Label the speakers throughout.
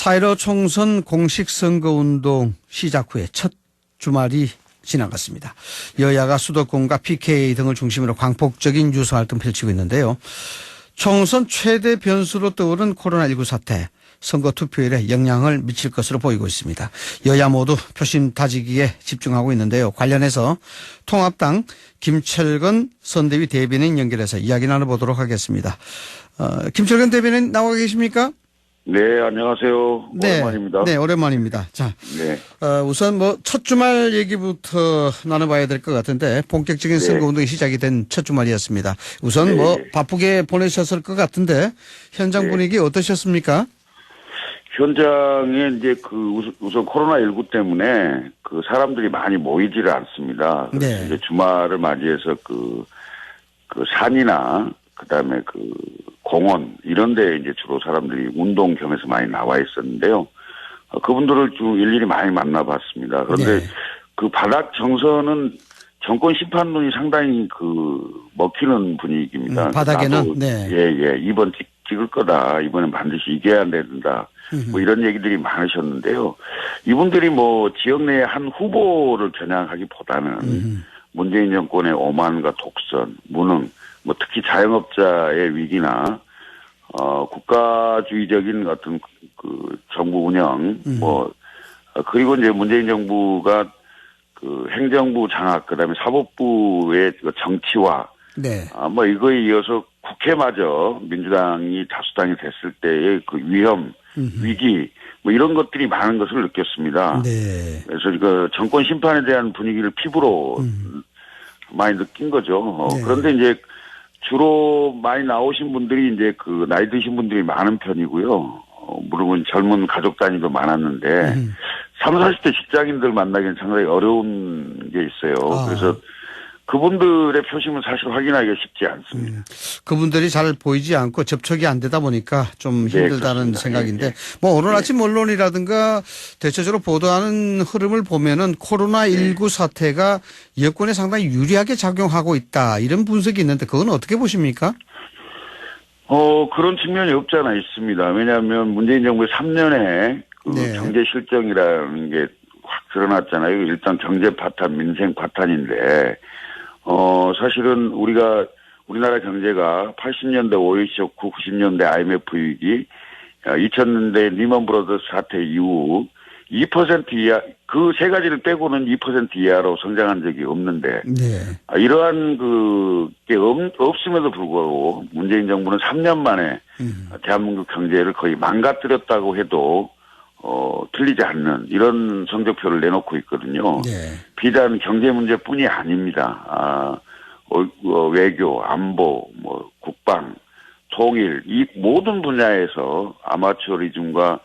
Speaker 1: 4.15 총선 공식 선거운동 시작 후에 첫 주말이 지나갔습니다. 여야가 수도권과 PK 등을 중심으로 광폭적인 유세활동 펼치고 있는데요. 총선 최대 변수로 떠오른 코로나19 사태, 선거 투표율에 영향을 미칠 것으로 보이고 있습니다. 여야 모두 표심 다지기에 집중하고 있는데요. 관련해서 통합당 김철근 선대위 대변인 연결해서 이야기 나눠보도록 하겠습니다. 김철근 대변인 나와 계십니까?
Speaker 2: 네, 안녕하세요.
Speaker 1: 네,
Speaker 2: 오랜만입니다.
Speaker 1: 네, 오랜만입니다. 자,
Speaker 2: 네.
Speaker 1: 우선 첫 주말 얘기부터 나눠봐야 될 것 같은데 본격적인
Speaker 2: 네.
Speaker 1: 선거운동이 시작이 된 첫 주말이었습니다. 우선
Speaker 2: 네.
Speaker 1: 바쁘게 보내셨을 것 같은데 현장
Speaker 2: 네.
Speaker 1: 분위기 어떠셨습니까?
Speaker 2: 현장에 이제 우선 코로나19 때문에 사람들이 많이 모이지를 않습니다. 그래서
Speaker 1: 네.
Speaker 2: 이제 주말을 맞이해서 산이나 그다음에 공원 이런 데 이제 주로 사람들이 운동 겸해서 많이 나와 있었는데요. 그분들을 좀 일일이 많이 만나봤습니다. 그런데
Speaker 1: 네.
Speaker 2: 바닥 정서는 정권 심판론이 상당히 먹히는 분위기입니다.
Speaker 1: 바닥에는
Speaker 2: 나도 예, 이번 찍을 거다. 이번엔 반드시 이겨야 된다. 이런 얘기들이 많으셨는데요. 이분들이 지역 내에 한 후보를 겨냥하기보다는 문재인 정권의 오만과 독선, 무능, 특히 자영업자의 위기나 국가주의적인 어떤 정부 운영, 그리고 이제 문재인 정부가 행정부 장악, 그다음에 사법부의 정치화,
Speaker 1: 네.
Speaker 2: 이거에 이어서 국회마저 민주당이 다수당이 됐을 때의 위험, 위기, 이런 것들이 많은 것을 느꼈습니다.
Speaker 1: 네.
Speaker 2: 그래서 정권 심판에 대한 분위기를 피부로 많이 느낀 거죠.
Speaker 1: 네.
Speaker 2: 그런데 이제 주로 많이 나오신 분들이 이제 나이 드신 분들이 많은 편이고요. 물론 젊은 가족 단위도 많았는데 30, 40대 직장인들 만나기는 상당히 어려운 게 있어요. 그래서 그분들의 표심은 사실 확인하기가 쉽지 않습니다.
Speaker 1: 그분들이 잘 보이지 않고 접촉이 안 되다 보니까 좀 힘들다는
Speaker 2: 네,
Speaker 1: 생각인데 오늘 아침 언론이라든가 대체적으로 보도하는 흐름을 보면은 코로나19 사태가 여권에 상당히 유리하게 작용하고 있다 이런 분석이 있는데 그건 어떻게 보십니까?
Speaker 2: 그런 측면이 없지 않아 있습니다. 왜냐하면 문재인 정부의 3년의
Speaker 1: 네.
Speaker 2: 경제 실정이라는 게 확 드러났잖아요. 일단 경제 파탄, 민생 파탄인데 사실은 우리나라 경제가 80년대 오일 쇼크, 90년대 IMF 위기, 2000년대 리먼 브러더스 사태 이후 2% 이하, 그 세 가지를 빼고는 2% 이하로 성장한 적이 없는데,
Speaker 1: 네.
Speaker 2: 이러한 게 없음에도 불구하고 문재인 정부는 3년 만에 대한민국 경제를 거의 망가뜨렸다고 해도 틀리지 않는 이런 성적표를 내놓고 있거든요.
Speaker 1: 네.
Speaker 2: 비단 경제 문제뿐이 아닙니다. 외교, 안보, 국방, 통일 이 모든 분야에서 아마추어리즘과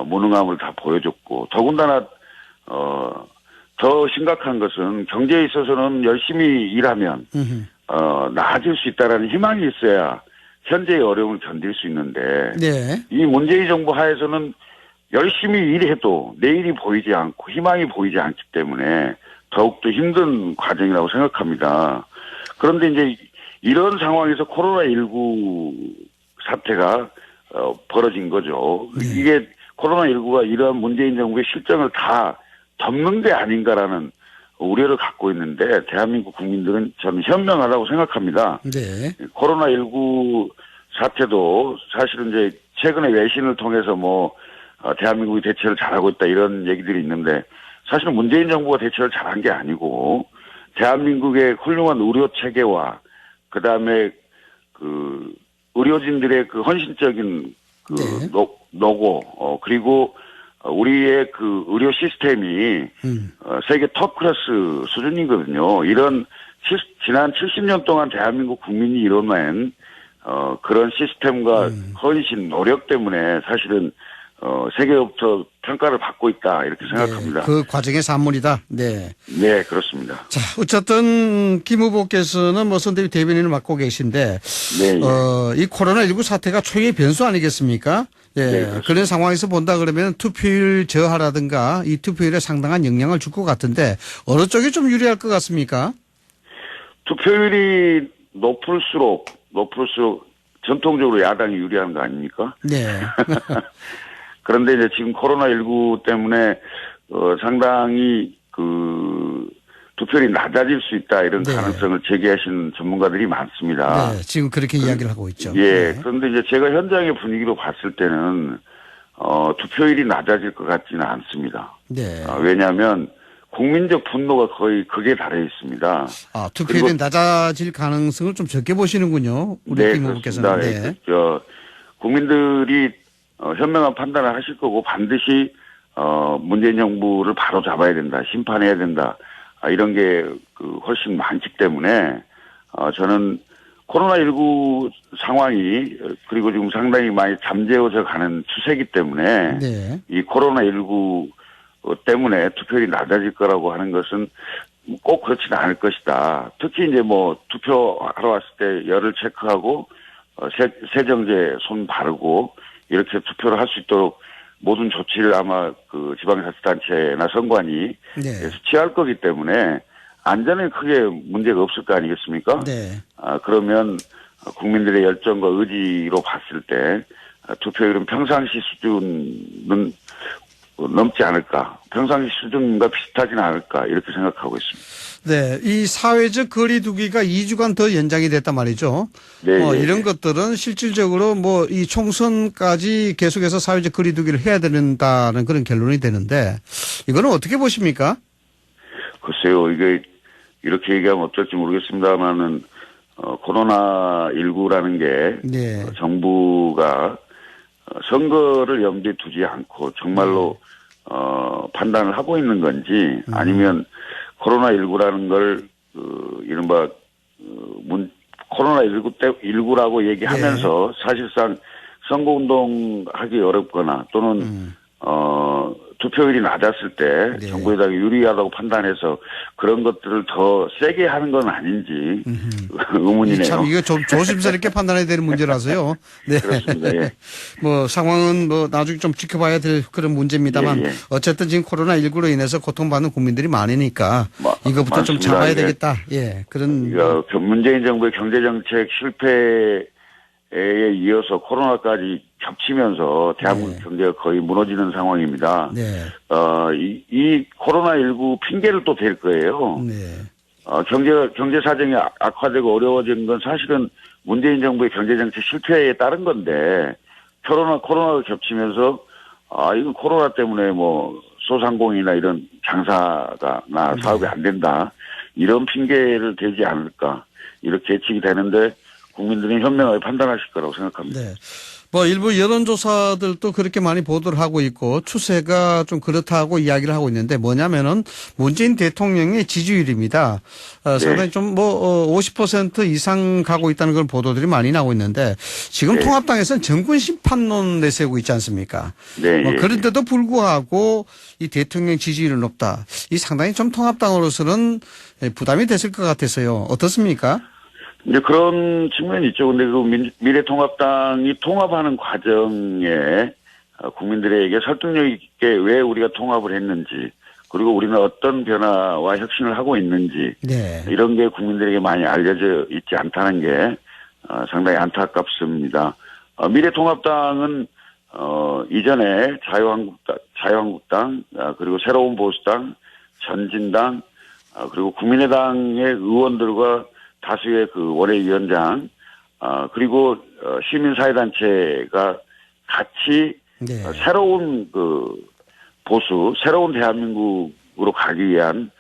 Speaker 2: 무능함을 다 보여줬고 더군다나 더 심각한 것은 경제에 있어서는 열심히 일하면 나아질 수 있다라는 희망이 있어야 현재의 어려움을 견딜 수 있는데
Speaker 1: 네.
Speaker 2: 이 문재인 정부 하에서는 열심히 일해도 내일이 보이지 않고 희망이 보이지 않기 때문에 더욱더 힘든 과정이라고 생각합니다. 그런데 이제 이런 상황에서 코로나19 사태가 벌어진 거죠. 이게 코로나19가 이러한 문재인 정부의 실정을 다 덮는 게 아닌가라는 우려를 갖고 있는데 대한민국 국민들은 저는 현명하다고 생각합니다.
Speaker 1: 네.
Speaker 2: 코로나19 사태도 사실은 이제 최근에 외신을 통해서 대한민국이 대처를 잘하고 있다 이런 얘기들이 있는데 사실은 문재인 정부가 대처를 잘한 게 아니고 대한민국의 훌륭한 의료 체계와 그다음에 의료진들의 헌신적인
Speaker 1: 네.
Speaker 2: 노고 그리고 우리의 의료 시스템이 세계 톱 클래스 수준이거든요. 이런 지난 70년 동안 대한민국 국민이 이뤄낸 그런 시스템과 헌신 노력 때문에 사실은 세계로부터 평가를 받고 있다 이렇게 생각합니다.
Speaker 1: 네, 그 과정의 산물이다. 네.
Speaker 2: 네, 그렇습니다.
Speaker 1: 자, 어쨌든 김 후보께서는 선대위 대변인을 맡고 계신데
Speaker 2: 네,
Speaker 1: 이 코로나19 사태가 초유의 변수 아니겠습니까? 예.
Speaker 2: 네,
Speaker 1: 그런 상황에서 본다 그러면 투표율 저하라든가 이 투표율에 상당한 영향을 줄 것 같은데 어느 쪽이 좀 유리할 것 같습니까?
Speaker 2: 투표율이 높을수록 전통적으로 야당이 유리한 거 아닙니까?
Speaker 1: 네.
Speaker 2: 그런데 이제 지금 코로나19 때문에 상당히 투표율이 낮아질 수 있다 이런
Speaker 1: 네.
Speaker 2: 가능성을 제기하시는 전문가들이 많습니다.
Speaker 1: 네, 지금 그렇게 이야기를 하고 있죠.
Speaker 2: 예.
Speaker 1: 네.
Speaker 2: 그런데 이제 제가 현장의 분위기로 봤을 때는 투표율이 낮아질 것 같지는 않습니다.
Speaker 1: 네.
Speaker 2: 왜냐하면 국민적 분노가 거의 극에 달해 있습니다.
Speaker 1: 투표율이 낮아질 가능성을 좀 적게 보시는군요. 우리
Speaker 2: 네,
Speaker 1: 김 후보께서는.
Speaker 2: 그렇습니다.
Speaker 1: 네.
Speaker 2: 국민들이 현명한 판단을 하실 거고 반드시 문재인 정부를 바로 잡아야 된다, 심판해야 된다, 이런 게 훨씬 많기 때문에 저는 코로나19 상황이 그리고 지금 상당히 많이 잠재워져 가는 추세이기 때문에
Speaker 1: 네.
Speaker 2: 이 코로나19 때문에 투표율이 낮아질 거라고 하는 것은 꼭 그렇지는 않을 것이다. 특히 이제 투표하러 왔을 때 열을 체크하고 세정제 손 바르고 이렇게 투표를 할 수 있도록 모든 조치를 아마 지방자치단체나 선관위
Speaker 1: 네.
Speaker 2: 취할 거기 때문에 안전에 크게 문제가 없을 거 아니겠습니까?
Speaker 1: 네.
Speaker 2: 그러면 국민들의 열정과 의지로 봤을 때 투표율은 평상시 수준은 넘지 않을까, 평상시 수준과 비슷하지는 않을까 이렇게 생각하고 있습니다.
Speaker 1: 네, 이 사회적 거리두기가 2주간 더 연장이 됐단 말이죠.
Speaker 2: 네,
Speaker 1: 이런 것들은 실질적으로 이 총선까지 계속해서 사회적 거리두기를 해야 된다는 그런 결론이 되는데 이거는 어떻게 보십니까?
Speaker 2: 글쎄요, 이게 이렇게 얘기하면 어떨지 모르겠습니다만은 코로나19라는 게
Speaker 1: 네.
Speaker 2: 정부가 선거를 염두에 두지 않고 정말로 판단을 하고 있는 건지 아니면 코로나19라는 걸 이른바 코로나19라고 얘기하면서 사실상 선거운동 하기 어렵거나 또는 투표율이 낮았을 때
Speaker 1: 네.
Speaker 2: 정부 여당이 유리하다고 판단해서 그런 것들을 더 세게 하는 건 아닌지 의문이네요.
Speaker 1: 참 이거 좀 조심스럽게 판단해야 되는 문제라서요. 네.
Speaker 2: 그렇습니다. 예.
Speaker 1: 상황은 나중에 좀 지켜봐야 될 그런 문제입니다만
Speaker 2: 예, 예. 어쨌든
Speaker 1: 지금 코로나19로 인해서 고통받는 국민들이 많으니까 이것부터 좀
Speaker 2: 맞습니다.
Speaker 1: 잡아야
Speaker 2: 예.
Speaker 1: 되겠다. 예. 그런.
Speaker 2: 문재인 정부의 경제정책 실패에 이어서 코로나까지 겹치면서 대한민국 경제가 거의 무너지는 상황입니다.
Speaker 1: 네.
Speaker 2: 이 코로나19 핑계를 또 댈 거예요.
Speaker 1: 네.
Speaker 2: 경제 사정이 악화되고 어려워진 건 사실은 문재인 정부의 경제정책 실패에 따른 건데, 코로나가 겹치면서, 이건 코로나 때문에 소상공인이나 이런 장사나 사업이 안 된다. 이런 핑계를 대지 않을까. 이렇게 예측이 되는데, 국민들이 현명하게 판단하실 거라고 생각합니다.
Speaker 1: 네. 일부 여론조사들도 그렇게 많이 보도를 하고 있고 추세가 좀 그렇다고 이야기를 하고 있는데 뭐냐면은 문재인 대통령의 지지율입니다. 상당히 좀 50% 이상 가고 있다는 그런 보도들이 많이 나오고 있는데 지금 통합당에서는 정권 심판론 내세우고 있지 않습니까?
Speaker 2: 네.
Speaker 1: 그런데도 불구하고 이 대통령 지지율은 높다. 이 상당히 좀 통합당으로서는 부담이 됐을 것 같아서요. 어떻습니까?
Speaker 2: 이제 그런 측면이 있죠. 근데 미래통합당이 통합하는 과정에 국민들에게 설득력 있게 왜 우리가 통합을 했는지 그리고 우리는 어떤 변화와 혁신을 하고 있는지
Speaker 1: 네.
Speaker 2: 이런 게 국민들에게 많이 알려져 있지 않다는 게 상당히 안타깝습니다. 미래통합당은 이전에 자유한국당 그리고 새로운 보수당, 전진당 그리고 국민의당의 의원들과 다수의 원외위원장, 그리고 시민사회단체가 같이 새로운 새로운 대한민국으로 가기 위한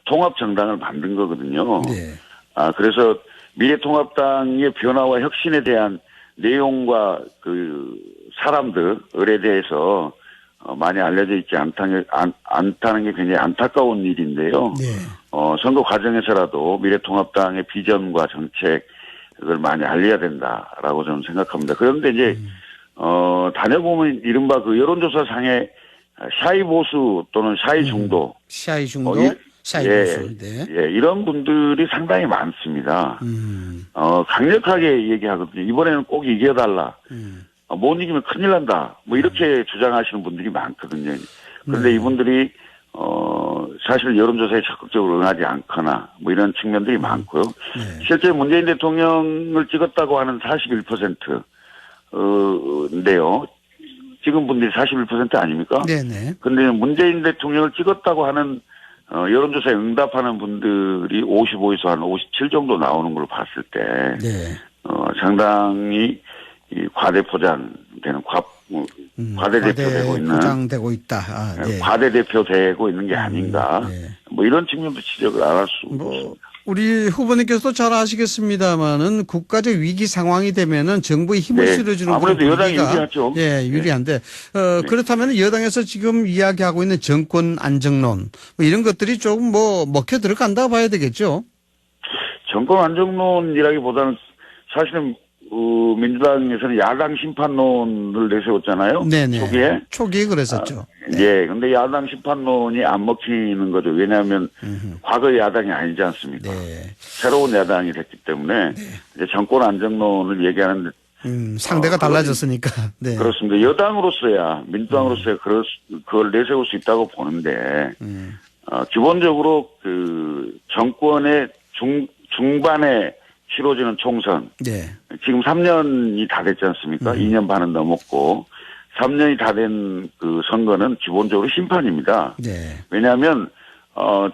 Speaker 2: 통합정당을 만든 거거든요.
Speaker 1: 네.
Speaker 2: 그래서 미래통합당의 변화와 혁신에 대한 내용과 사람들에 대해서 많이 알려져 있지 않다는 게 굉장히 안타까운 일인데요.
Speaker 1: 네.
Speaker 2: 선거 과정에서라도 미래통합당의 비전과 정책을 많이 알려야 된다라고 저는 생각합니다. 그런데 이제, 다녀보면 이른바 여론조사상의 샤이 보수 또는 샤이 중도.
Speaker 1: 샤이 중도, 샤이 보수. 네.
Speaker 2: 이런 분들이 상당히 많습니다. 강력하게 얘기하거든요. 이번에는 꼭 이겨달라. 못 이기면 큰일 난다. 이렇게 주장하시는 분들이 많거든요. 그런데 이분들이, 사실 여론조사에 적극적으로 응하지 않거나 이런 측면들이 많고요. 실제 문재인 대통령을 찍었다고 하는 41%인데요. 찍은 분들이 41% 아닙니까?
Speaker 1: 네네.
Speaker 2: 근데 문재인 대통령을 찍었다고 하는 여론조사에 응답하는 분들이 55에서 한 57 정도 나오는 걸로 봤을 때
Speaker 1: 네.
Speaker 2: 상당히 이 과대포장되는 과대대표되고 있는
Speaker 1: 포장되고 있다. 아, 네.
Speaker 2: 과대대표되고 있는 게 아닌가.
Speaker 1: 네.
Speaker 2: 뭐 이런 측면도 지적을 안 할 수 없습니다.
Speaker 1: 우리 후보님께서도 잘 아시겠습니다만은 국가적 위기 상황이 되면은 정부의 힘을
Speaker 2: 네.
Speaker 1: 실어주는
Speaker 2: 아무래도
Speaker 1: 그런
Speaker 2: 여당이
Speaker 1: 분위기가
Speaker 2: 유리하죠.
Speaker 1: 예, 유리한데 그렇다면 여당에서 지금 이야기하고 있는 정권 안정론 뭐 이런 것들이 조금 뭐 먹혀 들어간다 봐야 되겠죠.
Speaker 2: 정권 안정론이라기보다는 사실은 민주당에서는 야당 심판론을 내세웠잖아요.
Speaker 1: 네네. 초기에 그랬었죠.
Speaker 2: 예, 근데 야당 심판론이 안 먹히는 거죠. 왜냐하면 과거의 야당이 아니지 않습니까?
Speaker 1: 네.
Speaker 2: 새로운 야당이 됐기 때문에 이제 정권 안정론을 얘기하는데
Speaker 1: 상대가 달라졌으니까. 네.
Speaker 2: 그렇습니다. 여당으로서야 민주당으로서야 그걸 내세울 수 있다고 보는데 기본적으로 그 정권의 중반에 치러지는 총선.
Speaker 1: 네.
Speaker 2: 지금 3년이 다 됐지 않습니까? 2년 반은 넘었고 3년이 다 된 그 선거는 기본적으로 심판입니다.
Speaker 1: 네.
Speaker 2: 왜냐하면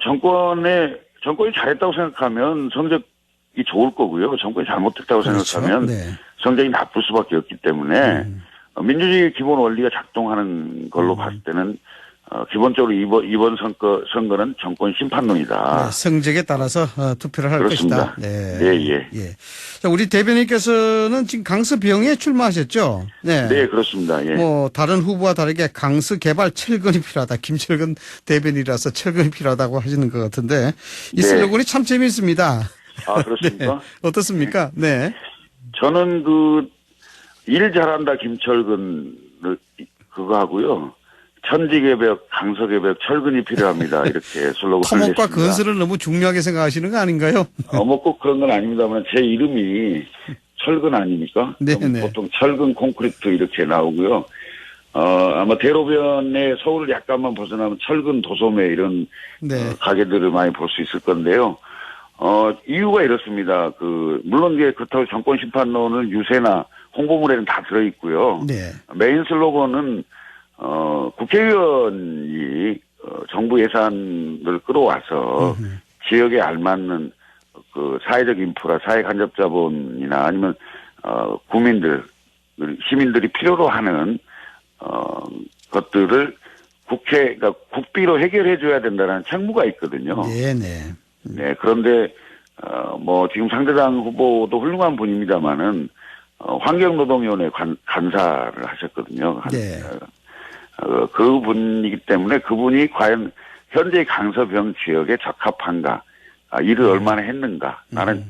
Speaker 2: 정권이 잘했다고 생각하면 성적이 좋을 거고요. 정권이 잘못했다고
Speaker 1: 그렇죠.
Speaker 2: 생각하면
Speaker 1: 네.
Speaker 2: 성적이 나쁠 수밖에 없기 때문에 민주주의 기본 원리가 작동하는 걸로 봤을 때는 기본적으로 이번 선거는 정권 심판론이다.
Speaker 1: 네, 성적에 따라서 투표를 할
Speaker 2: 그렇습니다.
Speaker 1: 것이다. 네.
Speaker 2: 예.
Speaker 1: 자, 우리 대변인께서는 지금 강서병에 출마하셨죠? 네.
Speaker 2: 네, 그렇습니다. 예.
Speaker 1: 뭐 다른 후보와 다르게 강서 개발 철근이 필요하다. 김철근 대변이라서 철근이 필요하다고 하시는 것 같은데 이
Speaker 2: 네.
Speaker 1: 슬로건이 참 재미있습니다.
Speaker 2: 아, 그렇습니까?
Speaker 1: 네. 어떻습니까? 네.
Speaker 2: 저는 일 잘한다 김철근 그거 하고요. 천지개벽, 강서개벽, 철근이 필요합니다. 이렇게 슬로건을
Speaker 1: 토목과
Speaker 2: 냈습니다.
Speaker 1: 건설을 너무 중요하게 생각하시는 거 아닌가요?
Speaker 2: 뭐 꼭 그런 건 아닙니다만 제 이름이 철근 아닙니까?
Speaker 1: 네네.
Speaker 2: 보통 철근 콘크리트 이렇게 나오고요. 아마 대로변에 서울을 약간만 벗어나면 철근 도소매 이런
Speaker 1: 네.
Speaker 2: 가게들을 많이 볼 수 있을 건데요. 이유가 이렇습니다. 물론 이게 그렇다고 정권 심판론은 유세나 홍보물에는 다 들어있고요.
Speaker 1: 네.
Speaker 2: 메인 슬로건은 국회의원이 정부 예산을 끌어와서 지역에 알맞는 사회적 인프라, 사회 간접 자본이나 아니면 시민들이 필요로 하는 것들을 그러니까 국비로 해결해 줘야 된다는 책무가 있거든요.
Speaker 1: 네네.
Speaker 2: 네, 그런데 지금 상대당 후보도 훌륭한 분입니다만은 환경노동위원회 간사를 하셨거든요.
Speaker 1: 네.
Speaker 2: 그분이기 때문에 그분이 과연 현재 강서병 지역에 적합한가, 일을 얼마나 했는가,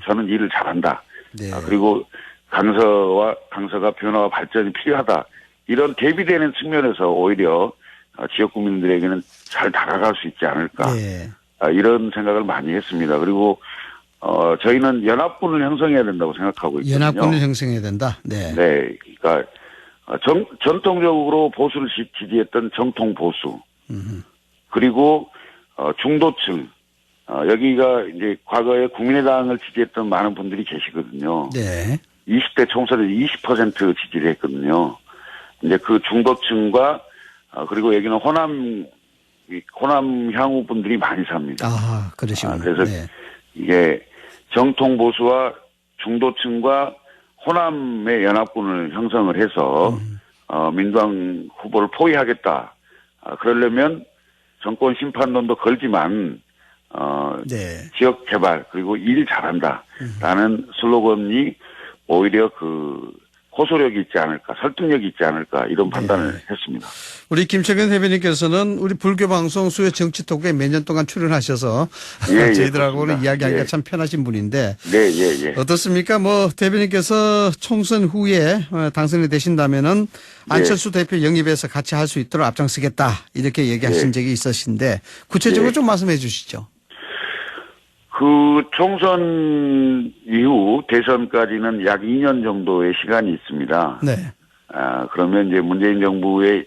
Speaker 2: 저는 일을 잘한다.
Speaker 1: 네.
Speaker 2: 그리고 강서가 변화와 발전이 필요하다. 이런 대비되는 측면에서 오히려 지역 국민들에게는 잘 다가갈 수 있지 않을까.
Speaker 1: 네.
Speaker 2: 이런 생각을 많이 했습니다. 그리고 저희는 연합군을 형성해야 된다고 생각하고 있거든요.
Speaker 1: 연합군을 형성해야 된다. 네.
Speaker 2: 네, 그러니까 전통적으로 보수를 지지했던 정통 보수, 그리고 중도층, 여기가 이제 과거에 국민의당을 지지했던 많은 분들이 계시거든요.
Speaker 1: 네.
Speaker 2: 20대 총선에서 20% 지지를 했거든요. 이제 그 중도층과 그리고 여기는 호남 향후 분들이 많이 삽니다.
Speaker 1: 아, 그러시군요.
Speaker 2: 그래서
Speaker 1: 네.
Speaker 2: 이게 정통 보수와 중도층과 호남의 연합군을 형성을 해서 민주당 후보를 포위하겠다. 그러려면 정권 심판론도 걸지만
Speaker 1: 네.
Speaker 2: 지역 개발 그리고 일 잘한다라는 슬로건이 오히려 호소력이 있지 않을까, 설득력이 있지 않을까 이런 판단을 했습니다.
Speaker 1: 우리 김철근 대변인께서는 우리 불교 방송 수요 정치 토크에 몇 년 동안 출연하셔서
Speaker 2: 예,
Speaker 1: 저희들하고는
Speaker 2: 그렇습니다.
Speaker 1: 이야기하기가
Speaker 2: 예.
Speaker 1: 참 편하신 분인데
Speaker 2: 네.
Speaker 1: 어떻습니까? 대변인께서 총선 후에 당선이 되신다면은 안철수 대표 영입해서 같이 할 수 있도록 앞장서겠다 이렇게 얘기하신 적이 있으신데 구체적으로 좀 말씀해 주시죠.
Speaker 2: 총선 이후 대선까지는 약 2년 정도의 시간이 있습니다.
Speaker 1: 네.
Speaker 2: 그러면 이제 문재인 정부의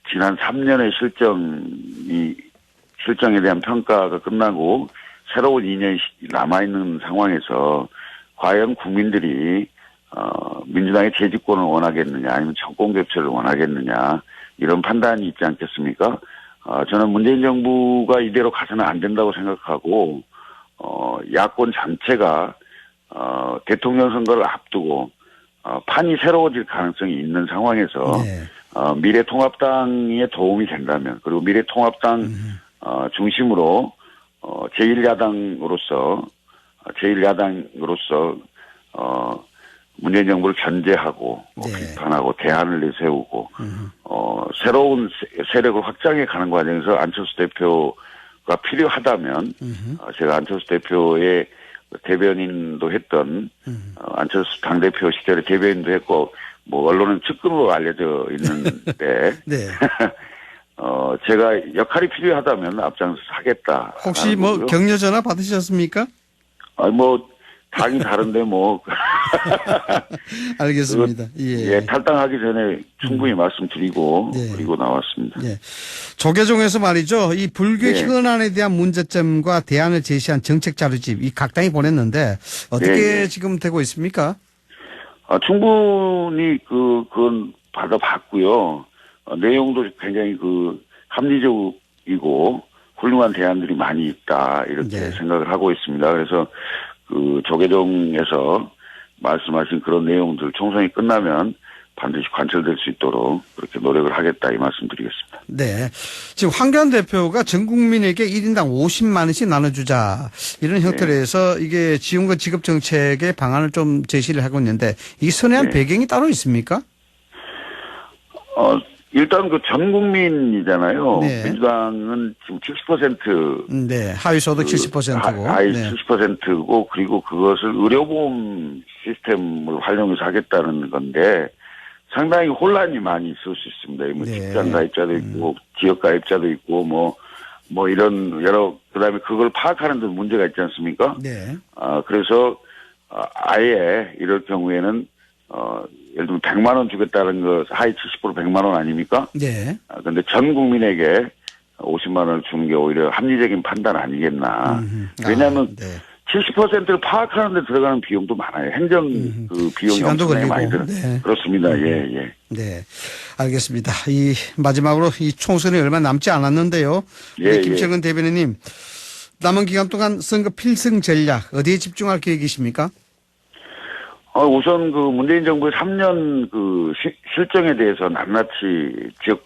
Speaker 2: 지난 3년의 실정에 대한 평가가 끝나고 새로운 2년이 남아있는 상황에서 과연 국민들이 민주당의 재집권을 원하겠느냐 아니면 정권 교체를 원하겠느냐 이런 판단이 있지 않겠습니까? 저는 문재인 정부가 이대로 가서는 안 된다고 생각하고 야권 전체가 대통령 선거를 앞두고 판이 새로워질 가능성이 있는 상황에서
Speaker 1: 네.
Speaker 2: 미래통합당에 도움이 된다면 그리고 미래통합당 중심으로 제1야당으로서 문재인 정부를 견제하고
Speaker 1: 네.
Speaker 2: 비판하고 대안을 내세우고 새로운 세력을 확장해 가는 과정에서 안철수 대표가 필요하다면 제가 안철수 대표의 대변인도 했던 안철수 당대표 시절에 대변인도 했고 뭐 언론은 측근으로 알려져 있는데
Speaker 1: 네.
Speaker 2: 제가 역할이 필요하다면 앞장서서 하겠다.
Speaker 1: 혹시 뭐 격려 전화 받으셨습니까?
Speaker 2: 뭐 당이 다른데 뭐
Speaker 1: 알겠습니다. 예.
Speaker 2: 탈당하기 전에 충분히 말씀드리고
Speaker 1: 네.
Speaker 2: 그리고 나왔습니다.
Speaker 1: 예. 조계종에서 말이죠. 이 불교
Speaker 2: 네.
Speaker 1: 현안에 대한 문제점과 대안을 제시한 정책 자료집 이 각 당이 보냈는데 어떻게
Speaker 2: 네.
Speaker 1: 지금 되고 있습니까?
Speaker 2: 충분히 그건 받아봤고요. 내용도 굉장히 합리적이고 훌륭한 대안들이 많이 있다 이렇게
Speaker 1: 네.
Speaker 2: 생각을 하고 있습니다. 그래서 조계종에서 말씀하신 그런 내용들 총선이 끝나면 반드시 관철될 수 있도록 그렇게 노력을 하겠다 이 말씀드리겠습니다.
Speaker 1: 네. 지금 황교안 대표가 전 국민에게 1인당 50만 원씩 나눠주자 이런 형태로 해서 이게 지원과 지급 정책의 방안을 좀 제시를 하고 있는데 이 선회한 배경이 따로 있습니까?
Speaker 2: 일단 전 국민이잖아요.
Speaker 1: 네.
Speaker 2: 민주당은 지금 70%
Speaker 1: 네. 하위소득 70%고.
Speaker 2: 하위
Speaker 1: 네.
Speaker 2: 70%고 그리고 그것을 의료보험 시스템을 활용해서 하겠다는 건데 상당히 혼란이 많이 있을 수 있습니다. 뭐
Speaker 1: 네.
Speaker 2: 직장 가입자도 있고 지역 가입자도 있고 뭐 이런 여러 그다음에 그걸 파악하는 데 문제가 있지 않습니까?
Speaker 1: 네.
Speaker 2: 그래서 아예 이럴 경우에는 예를 들면 100만 원 주겠다는 거 하위 70% 100만 원 아닙니까?
Speaker 1: 네.
Speaker 2: 그런데 전 국민에게 50만 원을 주는 게 오히려 합리적인 판단 아니겠나. 왜냐하면
Speaker 1: 네.
Speaker 2: 70%를 파악하는 데 들어가는 비용도 많아요. 행정 비용이
Speaker 1: 시간도
Speaker 2: 엄청나게
Speaker 1: 걸리고.
Speaker 2: 많이 들어요.
Speaker 1: 네.
Speaker 2: 그렇습니다. 예.
Speaker 1: 네. 알겠습니다. 이 마지막으로 이 총선이 얼마 남지 않았는데요.
Speaker 2: 예,
Speaker 1: 김철근 대변인님 남은 기간 동안 선거 필승 전략 어디에 집중할 계획이십니까?
Speaker 2: 우선 문재인 정부의 3년 실정에 대해서 낱낱이 지역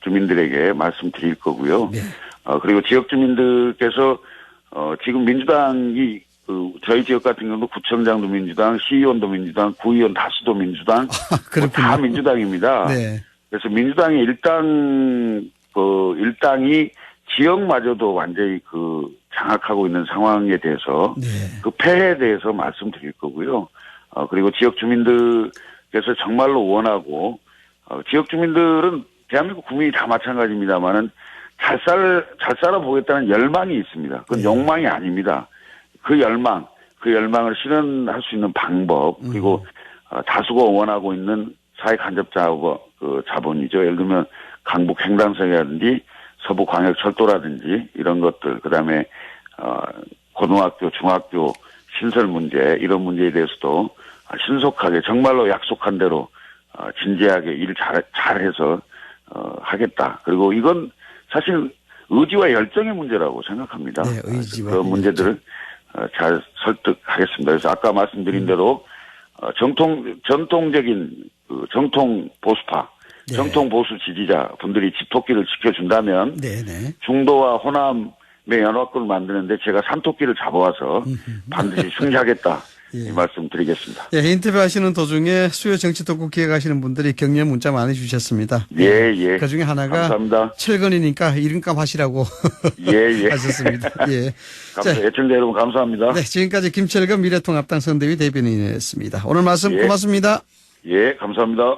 Speaker 2: 주민들에게 말씀드릴 거고요.
Speaker 1: 네.
Speaker 2: 그리고 지역 주민들께서 지금 민주당이 저희 지역 같은 경우도 구청장도 민주당, 시의원도 민주당, 구의원 다수도 민주당, 다 민주당입니다.
Speaker 1: 네.
Speaker 2: 그래서 민주당의 일당이 지역마저도 완전히 장악하고 있는 상황에 대해서
Speaker 1: 네.
Speaker 2: 그 폐해에 대해서 말씀드릴 거고요. 그리고 지역 주민들께서 정말로 원하고 지역 주민들은 대한민국 국민이 다 마찬가지입니다만은 잘 살아보겠다는 열망이 있습니다. 그건 욕망이 아닙니다. 그 열망을 실현할 수 있는 방법, 그리고 다수가 원하고 있는 사회 간접 자본이죠. 예를 들면 강북 횡단성이라든지 서부광역철도라든지 이런 것들, 그 다음에 고등학교, 중학교 신설 문제 이런 문제에 대해서도 신속하게 정말로 약속한 대로 진지하게 일 잘해서 하겠다. 그리고 이건 사실 의지와 열정의 문제라고 생각합니다.
Speaker 1: 네, 의지와
Speaker 2: 그런 문제들을 잘 설득하겠습니다. 그래서 아까 말씀드린 대로 전통적인 정통 보수파,
Speaker 1: 네.
Speaker 2: 정통 보수 지지자 분들이 집토끼를 지켜준다면
Speaker 1: 네네.
Speaker 2: 중도와 호남의 연합군을 만드는데 제가 산토끼를 잡아와서 반드시 승리하겠다. 이 말씀 드리겠습니다.
Speaker 1: 예, 인터뷰 하시는 도중에 수요 정치 토크 기획하시는 분들이 격려 문자 많이 주셨습니다.
Speaker 2: 예.
Speaker 1: 그 중에 하나가
Speaker 2: 감사합니다.
Speaker 1: 철근이니까 이름값 하시라고
Speaker 2: 예.
Speaker 1: 하셨습니다. 예.
Speaker 2: 애청자 여러분 감사합니다.
Speaker 1: 네, 지금까지 김철근 미래통합당 선대위 대변인이었습니다. 오늘 말씀 고맙습니다.
Speaker 2: 예, 감사합니다.